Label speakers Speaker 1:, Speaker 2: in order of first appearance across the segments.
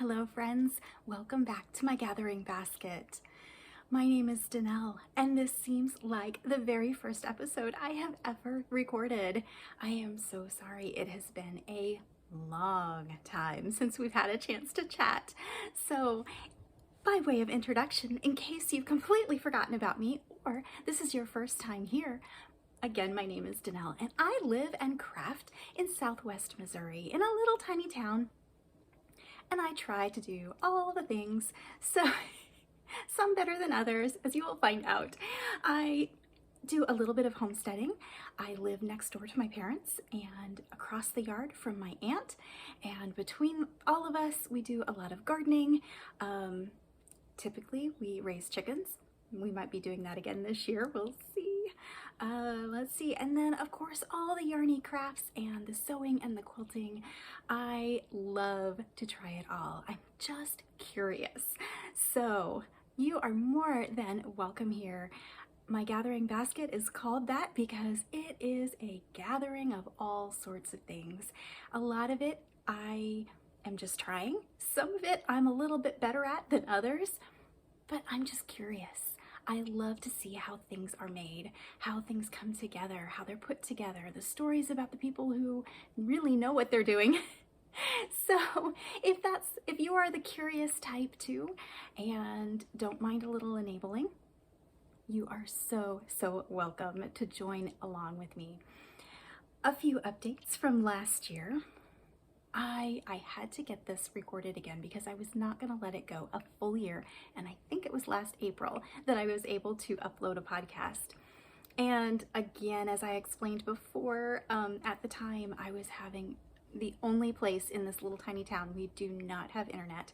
Speaker 1: Hello friends, welcome back to my gathering basket. My name is Danelle and this seems like the very first episode I have ever recorded. I am so sorry, it has been a long time since we've had a chance to chat. So by way of introduction, in case you've completely forgotten about me or this is your first time here, again, my name is Danelle and I live and craft in Southwest Missouri in a little tiny town. And I try to do all the things, so some better than others, as you will find out. I do a little bit of homesteading. I live next door to my parents and across the yard from my aunt. And between all of us, we do a lot of gardening. Typically, we raise chickens. We might be doing that again this year. We'll see. Let's see. And then, of course, all the yarny crafts and the sewing and the quilting. I love to try it all. I'm just curious. So you are more than welcome here. My gathering basket is called that because it is a gathering of all sorts of things. A lot of it I am just trying. Some of it I'm a little bit better at than others, but I'm just curious. I love to see how things are made, how things come together, how they're put together, the stories about the people who really know what they're doing. So if you are the curious type too and don't mind a little enabling, you are so welcome to join along with me. A few updates from last year. I had to get this recorded again because I was not going to let it go a full year, and I think it was last April that I was able to upload a podcast. And again, as I explained before, at the time I was having the only place in this little tiny town. We do not have internet.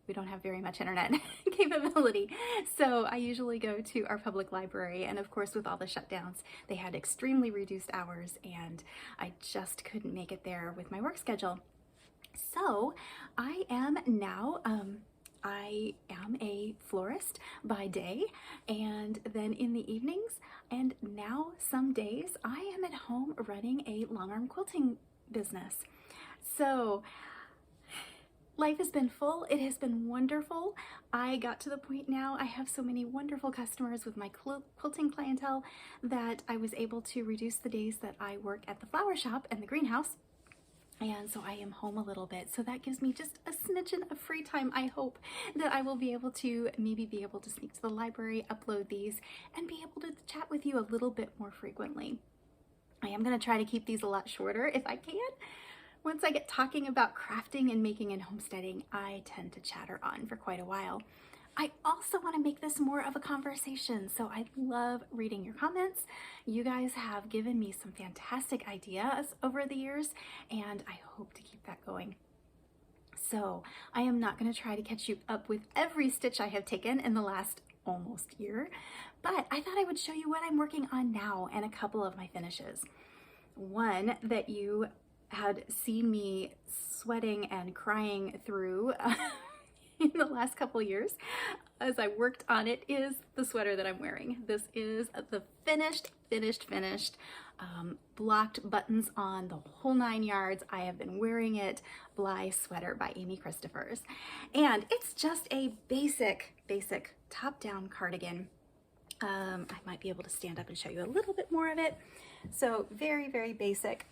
Speaker 1: We don't have very much internet capability. So I usually go to our public library, and of course with all the shutdowns, they had extremely reduced hours and I just couldn't make it there with my work schedule. So I am now, I am a florist by day and then in the evenings, and now some days I am at home running a long arm quilting business. So life has been full. It has been wonderful. I got to the point now, I have so many wonderful customers with my quilting clientele that I was able to reduce the days that I work at the flower shop and the greenhouse. And so I am home a little bit. So that gives me just a smidgen of free time. I hope that I will be able to sneak to the library, upload these, and be able to chat with you a little bit more frequently. I am going to try to keep these a lot shorter if I can. Once I get talking about crafting and making and homesteading, I tend to chatter on for quite a while. I also want to make this more of a conversation, so I love reading your comments. You guys have given me some fantastic ideas over the years, and I hope to keep that going. So I am not going to try to catch you up with every stitch I have taken in the last almost year, but I thought I would show you what I'm working on now and a couple of my finishes. One that you had seen me sweating and crying through in the last couple years as I worked on it is the sweater that I'm wearing. This is the finished blocked buttons on the whole 9 yards. I have been wearing it, Bly sweater by Amy Christophers. And it's just a basic top-down cardigan. I might be able to stand up and show you a little bit more of it. So very basic.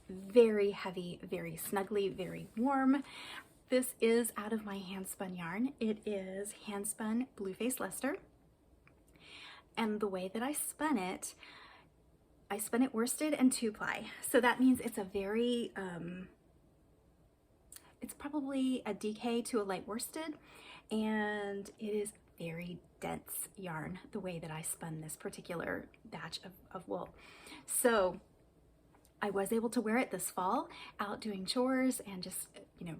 Speaker 1: Very heavy, very snuggly, very warm. This is out of my hand spun yarn. It is hand spun Blueface Leicester. And the way that I spun it worsted and 2-ply. So that means it's a very, it's probably a DK to a light worsted, and it is very dense yarn the way that I spun this particular batch of wool. So I was able to wear it this fall out doing chores and just,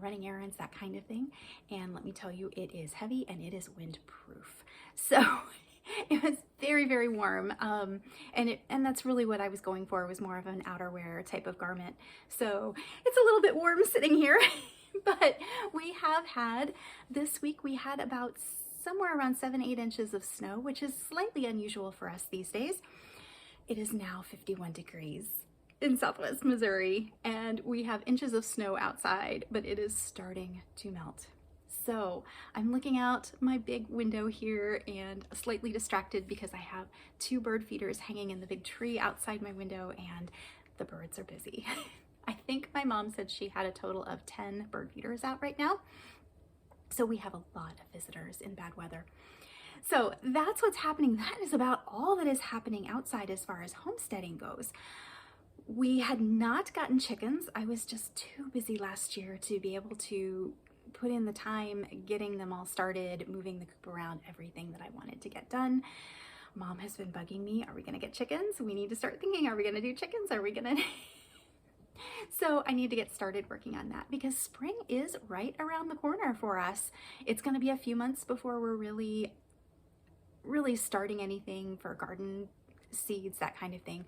Speaker 1: running errands, that kind of thing. And let me tell you, it is heavy and it is windproof. So it was very warm. And that's really what I was going for, was more of an outerwear type of garment. So it's a little bit warm sitting here, but we have had, this week we had about somewhere around 7-8 inches of snow, which is slightly unusual for us these days. It is now 51 degrees. in Southwest Missouri, and we have inches of snow outside, but it is starting to melt. So I'm looking out my big window here and slightly distracted because I have 2 bird feeders hanging in the big tree outside my window, and the birds are busy. I think my mom said she had a total of 10 bird feeders out right now. So we have a lot of visitors in bad weather. So that's what's happening. That is about all that is happening outside as far as homesteading goes. We had not gotten chickens. I was just too busy last year to be able to put in the time getting them all started, moving the coop around, everything that I wanted to get done. Mom has been bugging me. Are we going to get chickens? We need to start thinking, are we going to do chickens? Are we going to... So I need to get started working on that because spring is right around the corner for us. It's going to be a few months before we're really starting anything for garden seeds, that kind of thing.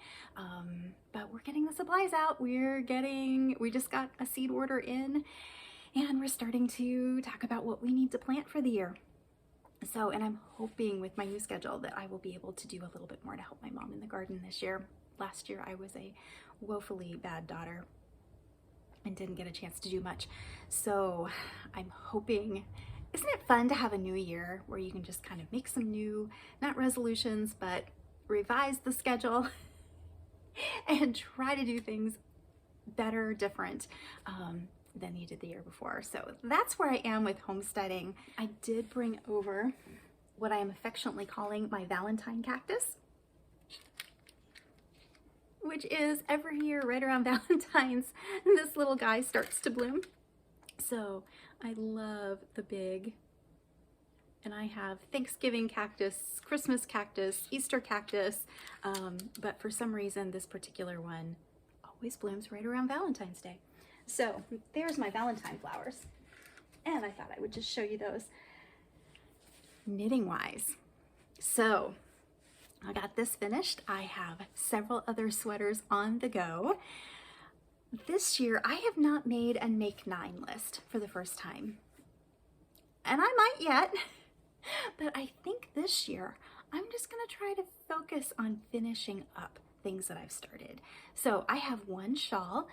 Speaker 1: But we're getting the supplies out. We just got a seed order in, and we're starting to talk about what we need to plant for the year. So, and I'm hoping with my new schedule that I will be able to do a little bit more to help my mom in the garden this year. Last year I was a woefully bad daughter and didn't get a chance to do much. So I'm hoping, isn't it fun to have a new year where you can just kind of make some new, not resolutions, but revise the schedule and try to do things better, different than you did the year before. So that's where I am with homesteading. I did bring over what I am affectionately calling my Valentine cactus, which is every year right around Valentine's, this little guy starts to bloom. So I love the big, and I have Thanksgiving cactus, Christmas cactus, Easter cactus, but for some reason this particular one always blooms right around Valentine's Day. So there's my Valentine flowers, and I thought I would just show you those knitting wise. So I got this finished. I have several other sweaters on the go. This year I have not made a make 9 list for the first time, and I might yet, but I think this year I'm just gonna try to focus on finishing up things that I've started. So I have one shawl,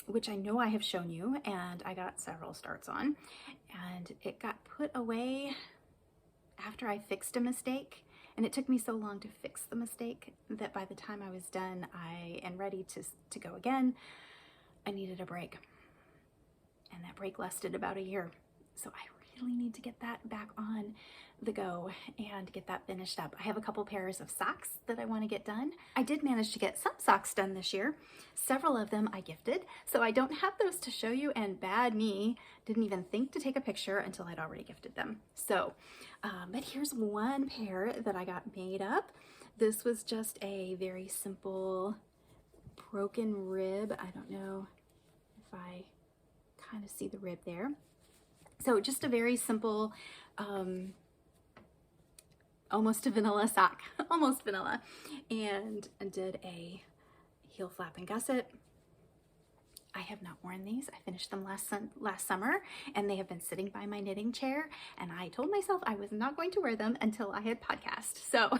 Speaker 1: which I know I have shown you, and I got several starts on, and it got put away after I fixed a mistake, and it took me so long to fix the mistake that by the time I was done and ready to go again, I needed a break, and that break lasted about a year. So I really need to get that back on the go and get that finished up. I have a couple pairs of socks that I want to get done. I did manage to get some socks done this year. Several of them I gifted, so I don't have those to show you, and bad me, didn't even think to take a picture until I'd already gifted them. So, but here's one pair that I got made up. This was just a very simple broken rib. I don't know if I kind of see the rib there. So just a very simple, almost a vanilla sock, almost vanilla, and did a heel flap and gusset. I have not worn these. I finished them last summer, and they have been sitting by my knitting chair, and I told myself I was not going to wear them until I had podcast. So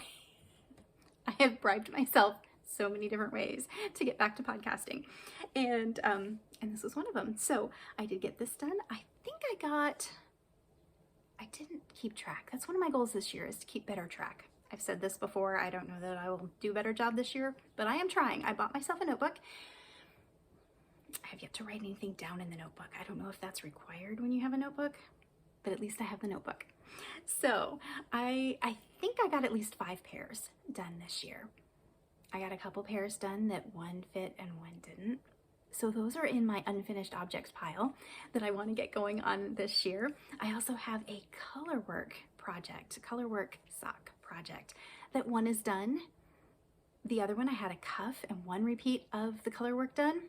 Speaker 1: I have bribed myself so many different ways to get back to podcasting, and this was one of them. So I did get this done. I think I didn't keep track. That's one of my goals this year, is to keep better track. I've said this before. I don't know that I will do a better job this year, but I am trying. I bought myself a notebook. I have yet to write anything down in the notebook. I don't know if that's required when you have a notebook, but at least I have the notebook. So I think I got at least 5 pairs done this year. I got a couple pairs done that one fit and one didn't. So those are in my unfinished objects pile that I want to get going on this year. I also have a colorwork project, colorwork sock project, that one is done. The other one I had a cuff and one repeat of the colorwork done.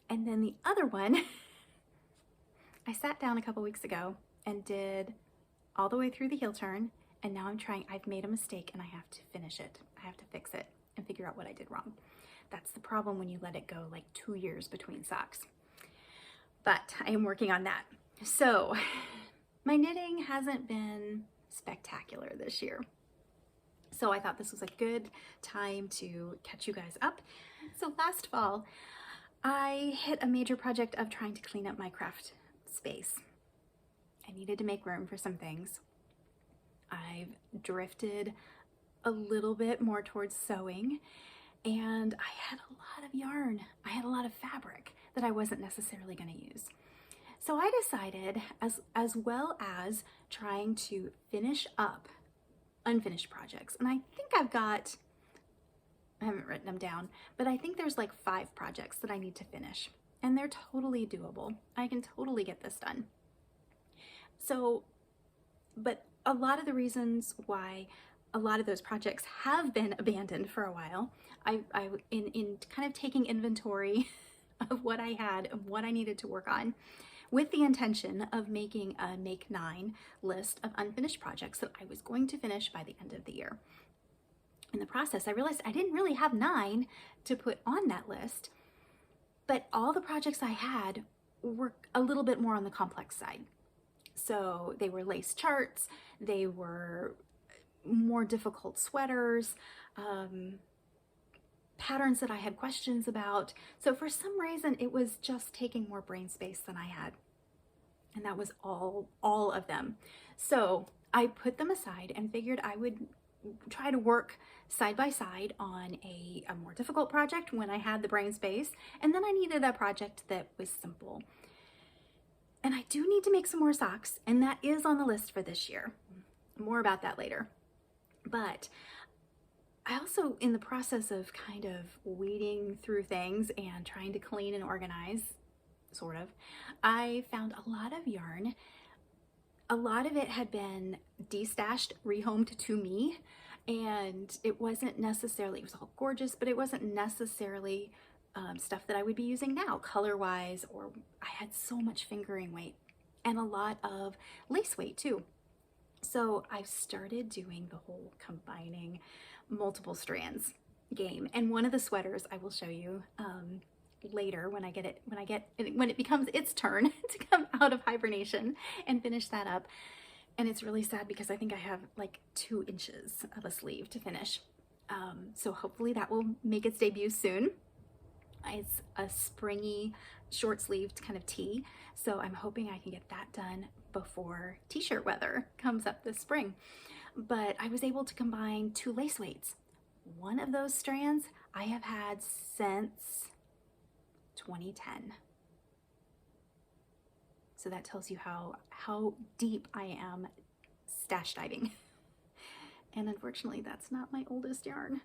Speaker 1: And then the other one, I sat down a couple weeks ago and did all the way through the heel turn, and now I've made a mistake and I have to finish it. I have to fix it and figure out what I did wrong. That's the problem when you let it go like 2 years between socks. But I am working on that. So my knitting hasn't been spectacular this year. So I thought this was a good time to catch you guys up. So last fall, I hit a major project of trying to clean up my craft space. I needed to make room for some things. I've drifted a little bit more towards sewing, and I had a lot of yarn. I had a lot of fabric that I wasn't necessarily going to use. So I decided, as well as trying to finish up unfinished projects, and I think I haven't written them down, but I think there's like 5 projects that I need to finish, and they're totally doable. I can totally get this done. So, but a lot of the reasons why a lot of those projects have been abandoned for a while, in kind of taking inventory of what I had and what I needed to work on, with the intention of making a Make 9 list of unfinished projects that I was going to finish by the end of the year. In the process, I realized I didn't really have 9 to put on that list, but all the projects I had were a little bit more on the complex side. So they were lace charts, they were more difficult sweaters, patterns that I had questions about. So for some reason, it was just taking more brain space than I had. And that was all of them. So I put them aside and figured I would try to work side by side on a more difficult project when I had the brain space. And then I needed a project that was simple. And I do need to make some more socks, and that is on the list for this year. More about that later. But I also, in the process of kind of weeding through things and trying to clean and organize, sort of, I found a lot of yarn. A lot of it had been destashed, rehomed to me, and it wasn't necessarily, it was all gorgeous, but it wasn't necessarily stuff that I would be using now, color-wise, or I had so much fingering weight and a lot of lace weight too. So I've started doing the whole combining multiple strands game, and one of the sweaters I will show you later when it becomes its turn to come out of hibernation and finish that up. And it's really sad because I think I have like 2 inches of a sleeve to finish. So hopefully that will make its debut soon. It's a springy short sleeved kind of tee, so I'm hoping I can get that done before t-shirt weather comes up this spring. But I was able to combine 2 lace weights. One of those strands I have had since 2010. So that tells you how deep I am stash diving. And unfortunately, that's not my oldest yarn.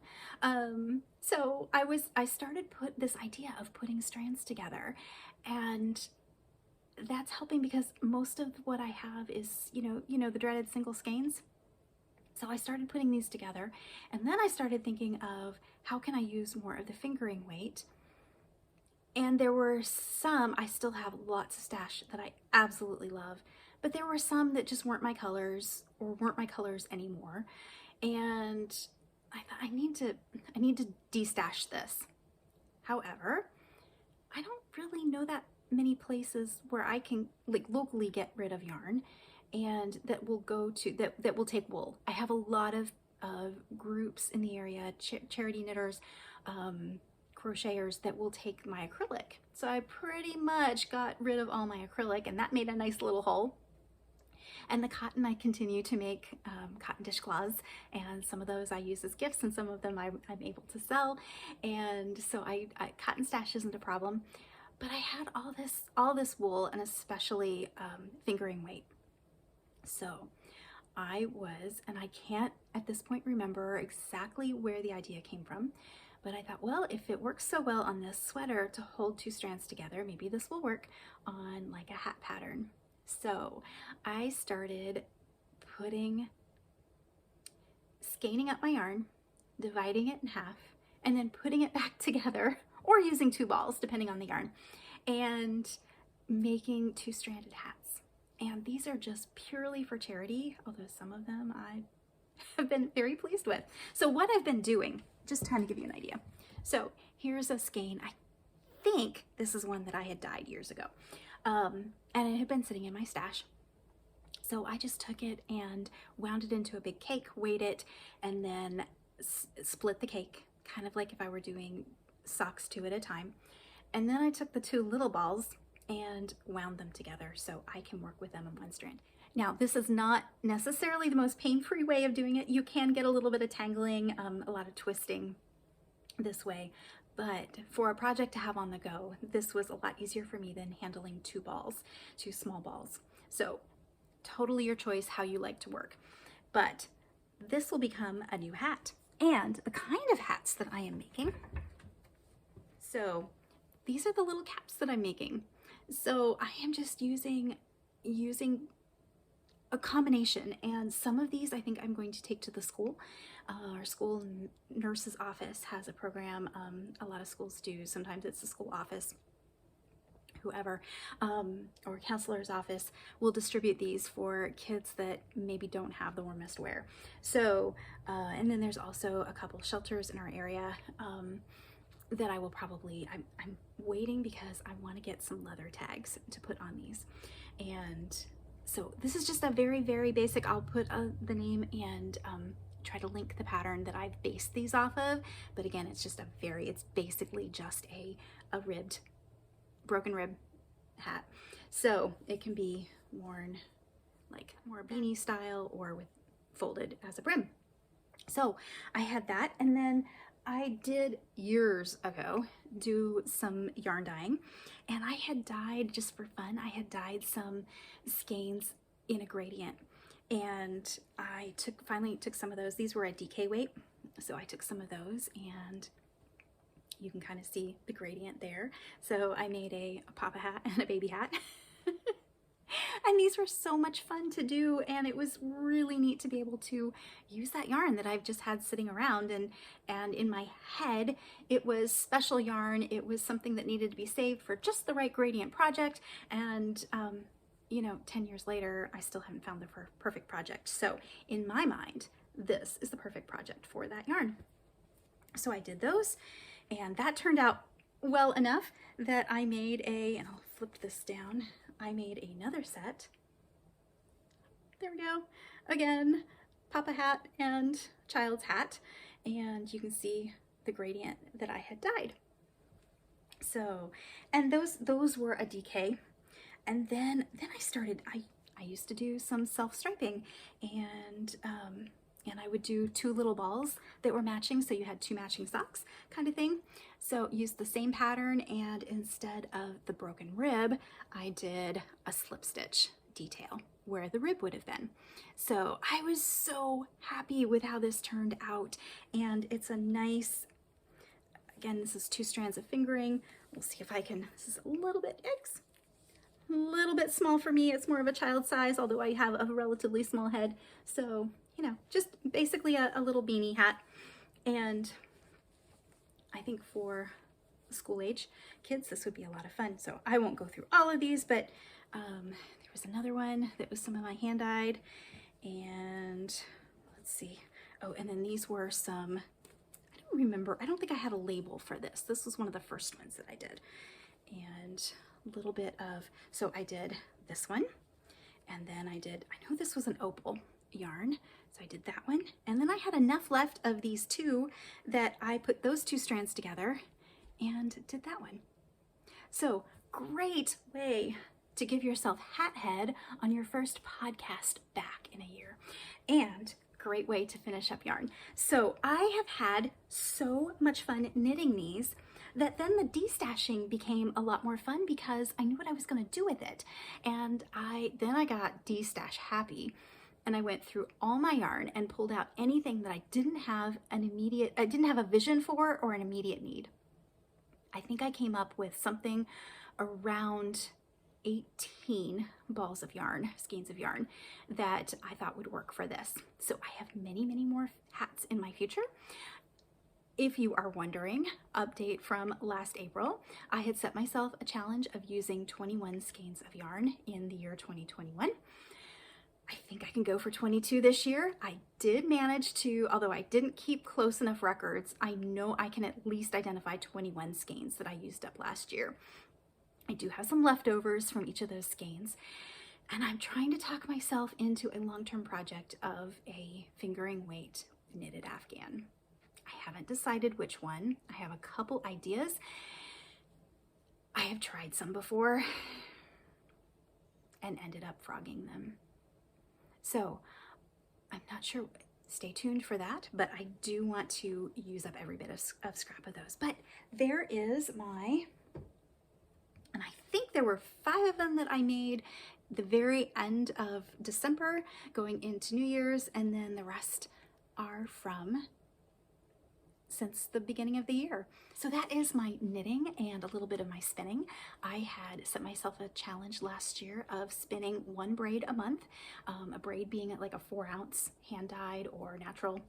Speaker 1: So I started this idea of putting strands together, and that's helping because most of what I have is, you know, the dreaded single skeins. So I started putting these together, and then I started thinking of how can I use more of the fingering weight. And there were some, I still have lots of stash that I absolutely love, but there were some that just weren't my colors or weren't my colors anymore. And I thought I need to destash this. However, I don't really know that many places where I can like locally get rid of yarn and that will that will take wool. I have a lot of groups in the area, charity knitters, crocheters that will take my acrylic. So I pretty much got rid of all my acrylic, and that made a nice little hole. And the cotton, I continue to make cotton dishcloths, and some of those I use as gifts, and some of them I'm able to sell. And so cotton stash isn't a problem. But I had all this wool, and especially fingering weight. So I can't at this point remember exactly where the idea came from, but I thought, well, if it works so well on this sweater to hold 2 strands together, maybe this will work on like a hat pattern. So I started scanning up my yarn, dividing it in half, and then putting it back together, or using 2 balls, depending on the yarn, and making 2-stranded hats. And these are just purely for charity, although some of them I have been very pleased with. So what I've been doing, just trying to give you an idea. So here's a skein. I think this is one that I had dyed years ago. And it had been sitting in my stash. So I just took it and wound it into a big cake, weighed it, and then split the cake, kind of like if I were doing socks 2 at a time. And then I took the 2 little balls and wound them together so I can work with them in one strand. Now, this is not necessarily the most pain-free way of doing it. You can get a little bit of tangling, a lot of twisting this way, but for a project to have on the go, this was a lot easier for me than handling 2 small balls. So totally your choice how you like to work, but this will become a new hat. And the kind of hats that I am making, so these are the little caps that I'm making. So I am just using a combination, and some of these I think I'm going to take to the school. Our school nurse's office has a program. A lot of schools do. Sometimes it's the school office, whoever, or counselor's office will distribute these for kids that maybe don't have the warmest wear. So, and then there's also a couple shelters in our area that I will probably, I'm waiting because I want to get some leather tags to put on these. And so this is just a very, very basic, I'll put the name and try to link the pattern that I've based these off of. But again, it's just it's basically just a ribbed, broken rib hat. So it can be worn like more beanie style or with folded as a brim. So I had that, and then I did years ago do some yarn dyeing, and I had dyed, just for fun, I had dyed some skeins in a gradient, and I finally took some of those. These were a DK weight, so I took some of those, and you can kind of see the gradient there. So I made a papa hat and a baby hat. And these were so much fun to do, and it was really neat to be able to use that yarn that I've just had sitting around, and in my head it was special yarn. It was something that needed to be saved for just the right gradient project, and you know, 10 years later I still haven't found the perfect project. So in my mind, this is the perfect project for that yarn. So I did those, and that turned out well enough that I made and I'll flip this down, I made another set. There we go. Again, papa hat and child's hat. And you can see the gradient that I had dyed. So, and those were a DK. And then I started, I used to do some self-striping, and I would do 2 little balls that were matching, so you had 2 matching socks kind of thing. So used the same pattern, and instead of the broken rib, I did a slip stitch detail where the rib would have been. So I was so happy with how this turned out, and it's a nice, again, this is 2 strands of fingering. We'll see if I can, this is a little bit, yikes, a little bit small for me. It's more of a child size, although I have a relatively small head. So, you know, just basically a little beanie hat. And I think for school age kids, this would be a lot of fun. So I won't go through all of these, but there was another one that was some of my hand dyed, and let's see. Oh, and then these were some, I don't remember, I don't think I had a label for this. This was one of the first ones that I did. And a little bit of, so I did this one, and then I know this was an opal yarn, so I did that one, and then I had enough left of these 2 that I put those 2 strands together and did that one. So great way to give yourself hat head on your first podcast back in a year, and great way to finish up yarn. So I have had so much fun knitting these that then the destashing became a lot more fun because I knew what I was going to do with it, and then I got destash happy. And I went through all my yarn and pulled out anything that I didn't have a vision for or an immediate need. I think I came up with something around 18 balls of yarn, skeins of yarn, that I thought would work for this. So I have many, many more hats in my future. If you are wondering, update from last April, I had set myself a challenge of using 21 skeins of yarn in the year 2021. I think I can go for 22 this year. I did manage to, although I didn't keep close enough records, I know I can at least identify 21 skeins that I used up last year. I do have some leftovers from each of those skeins. And I'm trying to talk myself into a long-term project of a fingering weight knitted Afghan. I haven't decided which one. I have a couple ideas. I have tried some before and ended up frogging them. So I'm not sure. Stay tuned for that, but I do want to use up every bit of scrap of those. But there is my, and I think there were 5 of them that I made the very end of December going into New Year's, and then the rest are from since the beginning of the year. So that is my knitting and a little bit of my spinning. I had set myself a challenge last year of spinning 1 braid a month, a braid being at like a 4-ounce hand-dyed or natural,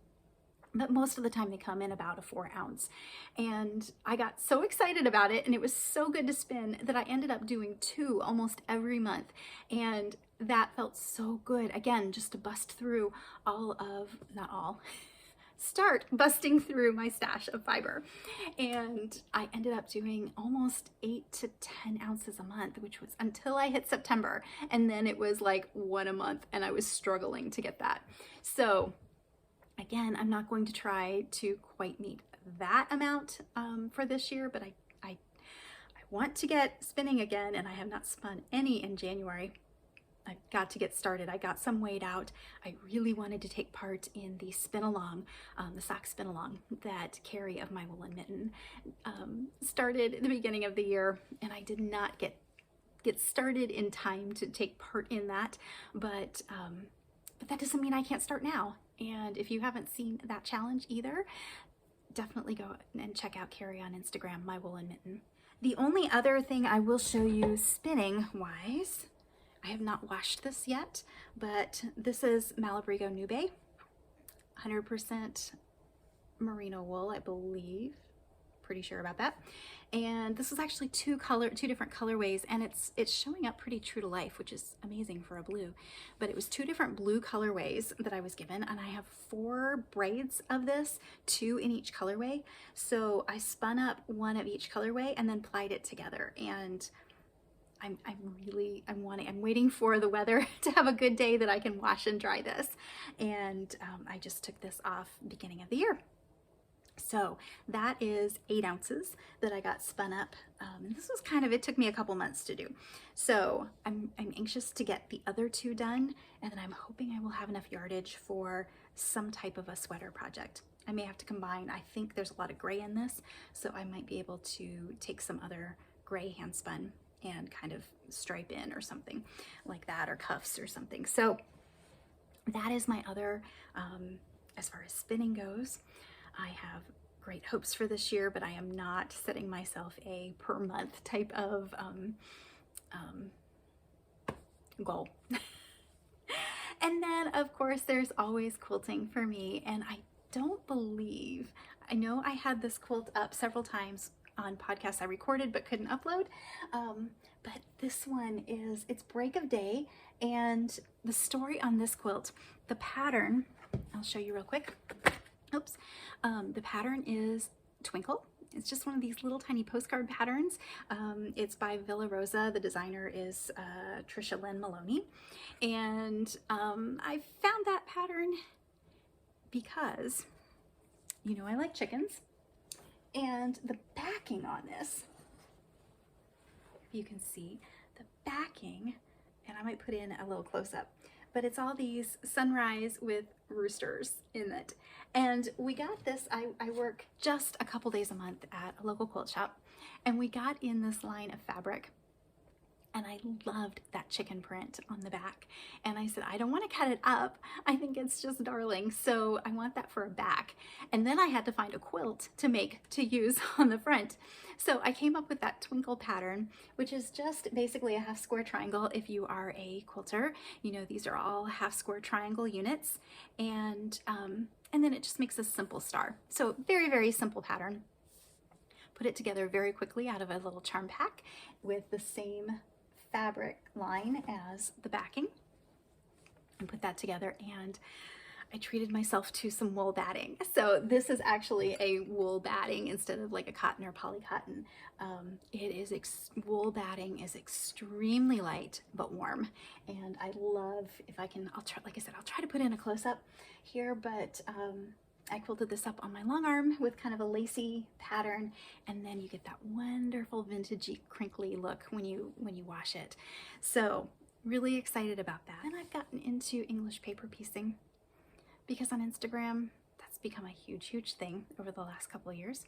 Speaker 1: but most of the time they come in about a 4-ounce. And I got so excited about it, and it was so good to spin, that I ended up doing 2 almost every month. And that felt so good. Again, just to bust through start busting through my stash of fiber. And I ended up doing almost 8 to 10 ounces a month, which was until I hit September. And then it was like 1 a month, and I was struggling to get that. So again, I'm not going to try to quite meet that amount for this year, but I want to get spinning again, and I have not spun any in January. I've got to get started. I got some weighed out. I really wanted to take part in the spin along, the sock spin along that Carrie of My Woolen Mitten started at the beginning of the year, and I did not get started in time to take part in that, but that doesn't mean I can't start now. And if you haven't seen that challenge either, definitely go and check out Carrie on Instagram, My Woolen Mitten. The only other thing I will show you spinning wise, I have not washed this yet, but this is Malabrigo Nube, 100% merino wool, I believe. Pretty sure about that. And this is actually 2 different colorways, and it's showing up pretty true to life, which is amazing for a blue. But it was 2 different blue colorways that I was given, and I have 4 braids of this, 2 in each colorway. So I spun up 1 of each colorway and then plied it together. And I'm waiting for the weather to have a good day that I can wash and dry this. And I just took this off beginning of the year. So that is 8 ounces that I got spun up. This was it took me a couple months to do. So I'm anxious to get the other 2 done, and then I'm hoping I will have enough yardage for some type of a sweater project. I may have to combine. I think there's a lot of gray in this, so I might be able to take some other gray hand spun and kind of stripe in or something like that, or cuffs or something. So that is my other, as far as spinning goes. I have great hopes for this year, but I am not setting myself a per month type of goal. And then of course there's always quilting for me, and I know I had this quilt up several times on podcasts I recorded but couldn't upload, but this one it's break of day, and the story on this quilt, the pattern, I'll show you real quick. Oops. The pattern is Twinkle. It's just one of these little tiny postcard patterns. It's by Villa Rosa. The designer is Trisha Lynn Maloney. And I found that pattern because, I like chickens. And the backing on this, if you can see, the backing, and I might put in a little close-up, but it's all these sunrise with roosters in it. And we got this, I work just a couple days a month at a local quilt shop, and we got in this line of fabric, and I loved that chicken print on the back. And I said, I don't want to cut it up. I think it's just darling. So I want that for a back. And then I had to find a quilt to use on the front. So I came up with that Twinkle pattern, which is just basically a half square triangle. If you are a quilter, these are all half square triangle units. And then it just makes a simple star. So very, very simple pattern. Put it together very quickly out of a little charm pack with the same fabric line as the backing, and put that together. And I treated myself to some wool batting. So this is actually a wool batting instead of like a cotton or polycotton. Wool batting is extremely light but warm, and I love, if I can, I'll try, like I said, I'll try to put in a close-up here, but I quilted this up on my long arm with kind of a lacy pattern, and then you get that wonderful vintagey crinkly look when you wash it. So really excited about that. And I've gotten into English paper piecing because on Instagram that's become a huge thing over the last couple of years,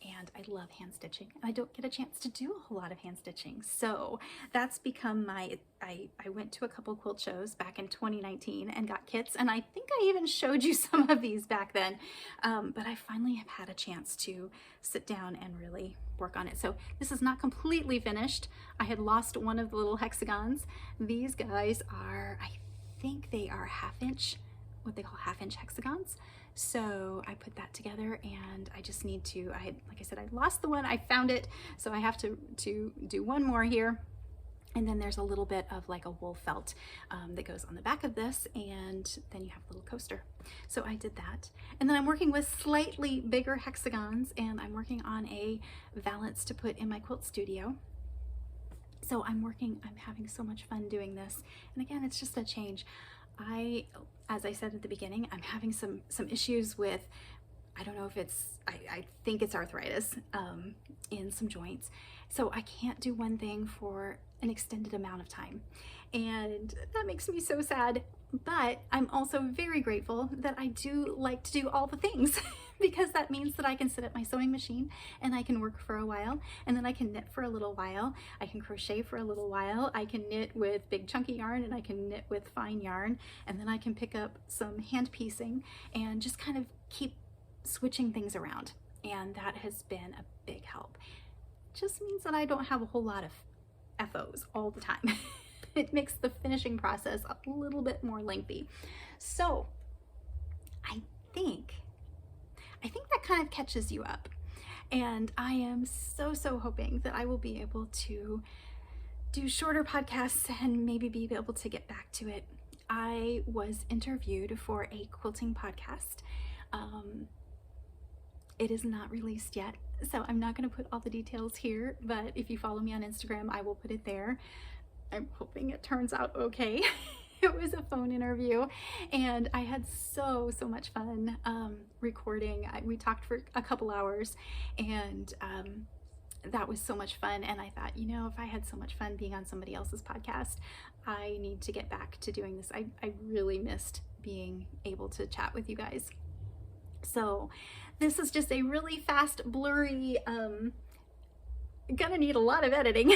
Speaker 1: and I love hand stitching. I don't get a chance to do a whole lot of hand stitching, so that's become my, I went to a couple quilt shows back in 2019 and got kits, and I think I even showed you some of these back then, but I finally have had a chance to sit down and really work on it. So this is not completely finished. I had lost one of the little hexagons. These guys are, I think they are half-inch, what they call half-inch hexagons. So I put that together, and I just need to, like I said, I lost the one, I found it, so I have to do one more here. And then there's a little bit of like a wool felt that goes on the back of this, and then you have a little coaster. So I did that. And then I'm working with slightly bigger hexagons, and I'm working on a valance to put in my quilt studio. So I'm having so much fun doing this. And again, it's just a change. As I said at the beginning, I'm having some issues with, I don't know if it's, I think it's arthritis in some joints. So I can't do one thing for an extended amount of time. And that makes me so sad. But I'm also very grateful that I do like to do all the things because that means that I can sit at my sewing machine and I can work for a while, and then I can knit for a little while, I can crochet for a little while, I can knit with big chunky yarn, and I can knit with fine yarn, and then I can pick up some hand piecing and just kind of keep switching things around. And that has been a big help. It just means that I don't have a whole lot of FOs all the time. It makes the finishing process a little bit more lengthy. So I think that kind of catches you up. And I am so hoping that I will be able to do shorter podcasts and maybe be able to get back to it. I was interviewed for a quilting podcast. It is not released yet, so I'm not going to put all the details here, but if you follow me on Instagram, I will put it there. I'm hoping it turns out okay. It was a phone interview, and I had so much fun recording. We talked for a couple hours, and that was so much fun. And I thought, you know, if I had so much fun being on somebody else's podcast, I need to get back to doing this. I really missed being able to chat with you guys. So this is just a really fast, blurry, gonna need a lot of editing.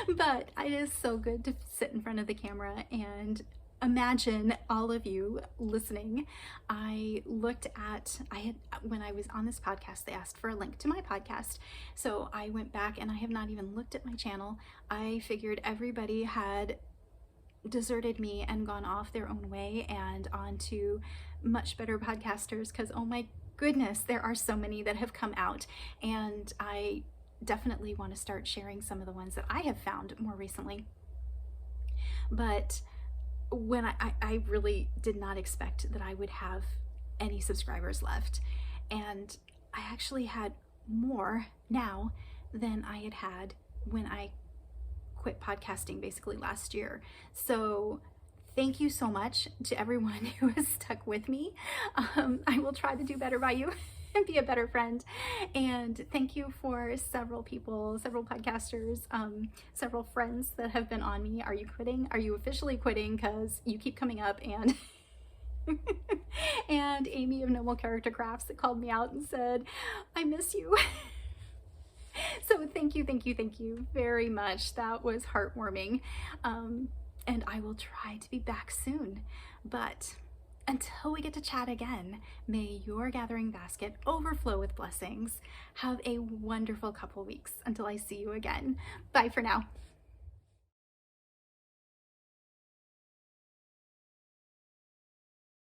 Speaker 1: But it is so good to sit in front of the camera and imagine all of you listening. When I was on this podcast, they asked for a link to my podcast. So I went back and I have not even looked at my channel. I figured everybody had deserted me and gone off their own way and on to much better podcasters, because oh my goodness, there are so many that have come out, and I definitely want to start sharing some of the ones that I have found more recently. But when I really did not expect that I would have any subscribers left, and I actually had more now than I had when I quit podcasting basically last year. So thank you so much to everyone who has stuck with me. I will try to do better by you and be a better friend. And thank you for several people, several podcasters, several friends that have been on me. Are you quitting? Are you officially quitting? Because you keep coming up. And and Amy of Noble Character Crafts that called me out and said, I miss you. So thank you very much. That was heartwarming. And I will try to be back soon. But until we get to chat again, may your gathering basket overflow with blessings. Have a wonderful couple weeks until I see you again. Bye for now.